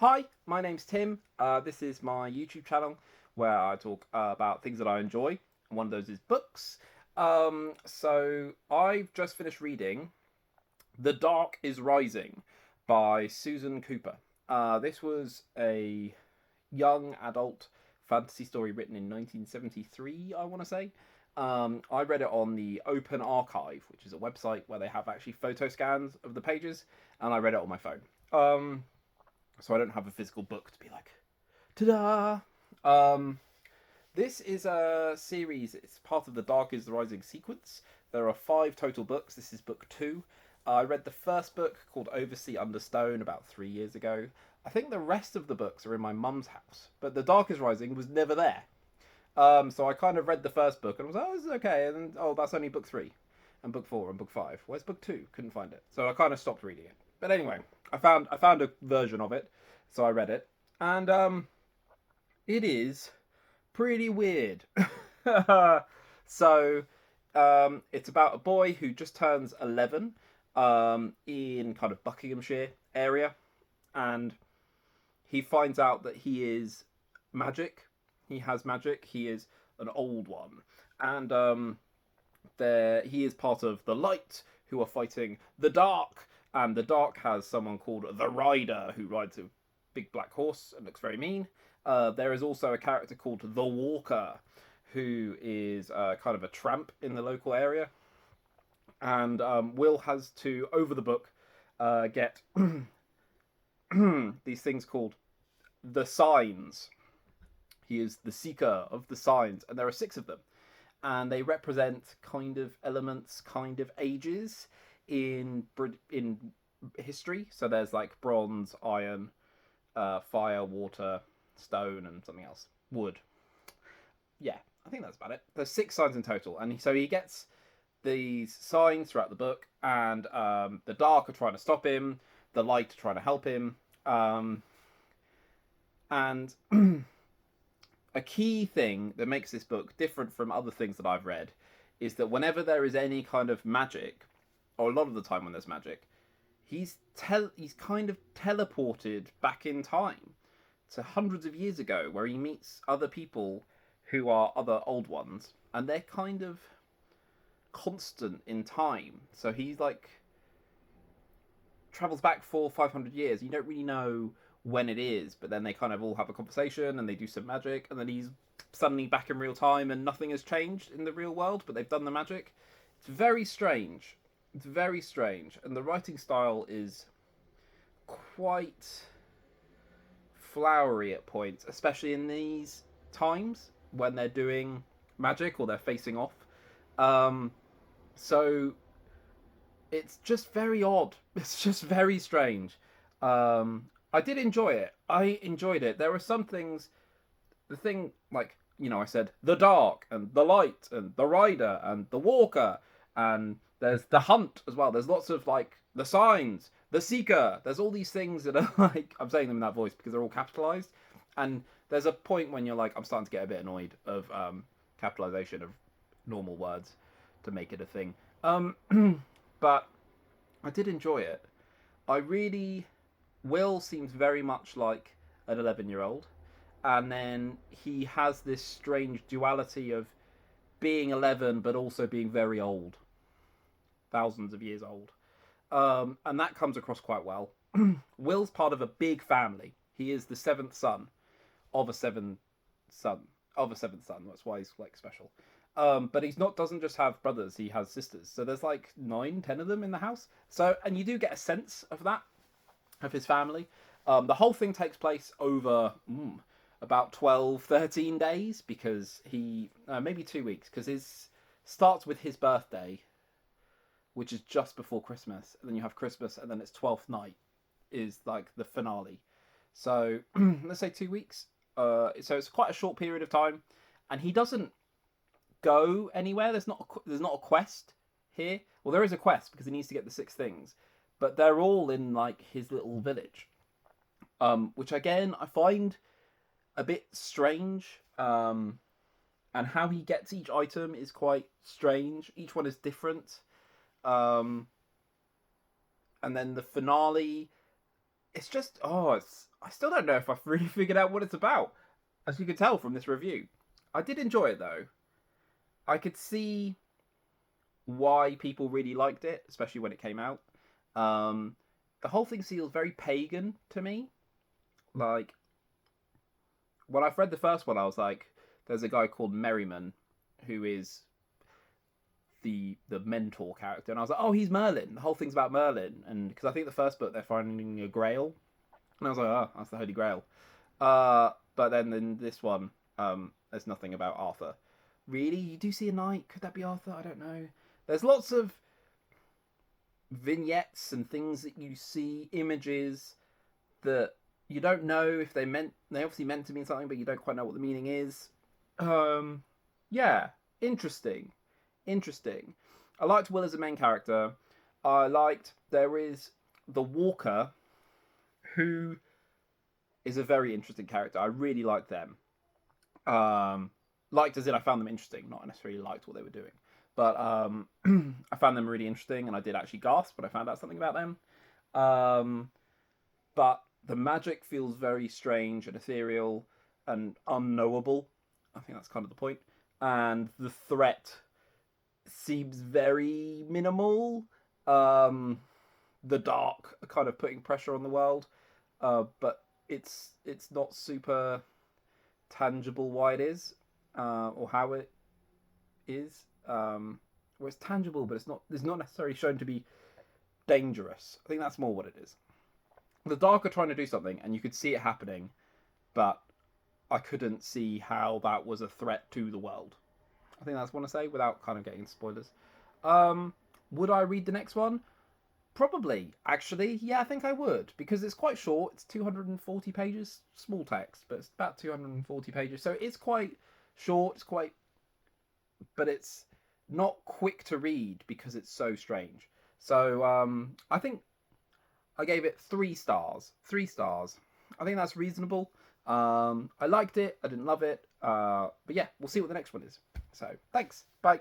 Hi, my name's Tim. This is my YouTube channel where I talk about things that I enjoy. One of those is books. So I've just finished reading The Dark is Rising by Susan Cooper. This was a young adult fantasy story written in 1973, I want to say. I read it on the Open Archive, which is a website where they have actually photo scans of the pages, and I read it on my phone. So I don't have a physical book to be like, ta-da! This is a series. It's part of the Dark is Rising sequence. There are 5 total books. This is book 2. I read the first book called Oversea Under Stone about 3 years ago. I think the rest of the books are in my mum's house, but the Dark is Rising was never there. So I kind of read the first book and was like, oh, this is okay, and then, oh, that's only book 3, and book 4, and book 5. Where's book 2? Couldn't find it. So I kind of stopped reading it. But anyway, I found a version of it, so I read it, and it is pretty weird. So it's about a boy who just turns 11 in kind of Buckinghamshire area, and he finds out that he is magic. He has magic. He is an old one, and he is part of the light who are fighting the dark, and the dark has someone called the Rider who rides a big black horse and looks very mean. There is also a character called the Walker who is kind of a tramp in the local area, and Will has to, over the book, get these things called the signs. He is the seeker of the signs, and there are 6 of them, and they represent kind of elements, kind of ages in history. So there's like bronze, iron, fire, water, stone, and something else, wood. Yeah, I think that's about it. There's 6 signs in total, and so he gets these signs throughout the book, and the dark are trying to stop him, the light are trying to help him, and a key thing that makes this book different from other things that I've read is that whenever there is any kind of magic, or a lot of the time when there's magic, he's kind of teleported back in time to hundreds of years ago, where he meets other people who are other old ones, and they're kind of constant in time. So he's like travels back 400-500 years. You don't really know when it is, but then they kind of all have a conversation and they do some magic, and then he's suddenly back in real time and nothing has changed in the real world, but they've done the magic. It's very strange. It's very strange, and the writing style is quite flowery at points, especially in these times when they're doing magic or they're facing off. So it's just very odd. It's just very strange. I did enjoy it. I enjoyed it. There were some things. The thing, like, I said the dark and the light and the rider and the walker, and there's the hunt as well. There's lots of like the signs, the seeker. There's all these things that are like, I'm saying them in that voice because they're all capitalized, and there's a point when you're like, I'm starting to get a bit annoyed of capitalization of normal words to make it a thing. But I did enjoy it. I really Will seems very much like an 11-year-old, and then he has this strange duality of being 11 but also being very old, thousands of years old, and that comes across quite well. Will's part of a big family. He is the seventh son of a seventh son of a seventh son. That's why he's like special. But he's not doesn't just have brothers; he has sisters. So there's like 9, 10 of them in the house. So, and you do get a sense of that, of his family. The whole thing takes place over about 12, 13 days, because he maybe 2 weeks, because his starts with his birthday, which is just before Christmas, and then you have Christmas, and then it's 12th night is like the finale. So let's say 2 weeks. So it's quite a short period of time, and he doesn't go anywhere. There's not a quest here. Well, there is a quest because he needs to get the 6 things, but they're all in like his little village, which again I find a bit strange. And how he gets each item is quite strange. Each one is different. And then the finale it's just I still don't know if I've really figured out what it's about, as you could tell from this review. I did enjoy it though. I could see why people really liked it, especially when it came out. Um, the whole thing feels very pagan to me. Like when I've read the first one, I was like, there's a guy called Merriman who is the mentor character, and I was like, oh, he's Merlin. The whole thing's about Merlin, and because I think the first book they're finding a Grail, and I was like, oh, that's the Holy Grail. But then in this one, there's nothing about Arthur. Really, you do see a knight? Could that be Arthur? I don't know. There's lots of vignettes and things that you see, images that you don't know if they obviously meant to mean something, but you don't quite know what the meaning is. Yeah, interesting. Interesting. I liked Will as a main character. I liked there is the Walker, who is a very interesting character. I really liked them. Liked as in I found them interesting, not necessarily liked what they were doing. But I found them really interesting, and I did actually gasp when I found out something about them. But the magic feels very strange and ethereal and unknowable. I think that's kind of the point. And the threat seems very minimal. The dark are kind of putting pressure on the world, but it's not super tangible why it is, or how it is. Well, it's tangible, but it's not necessarily shown to be dangerous. I think that's more what it is. The dark are trying to do something, and you could see it happening, but I couldn't see how that was a threat to the world. I think that's what I want to say without kind of getting into spoilers. Would I read the next one? Probably, actually. Yeah, I think I would, because it's quite short. It's 240 pages, small text, but it's about 240 pages. So it's quite short, but it's not quick to read because it's so strange. So I think I gave it 3 stars. 3 stars. I think that's reasonable. I liked it. I didn't love it. But yeah, we'll see what the next one is. So thanks. Bye.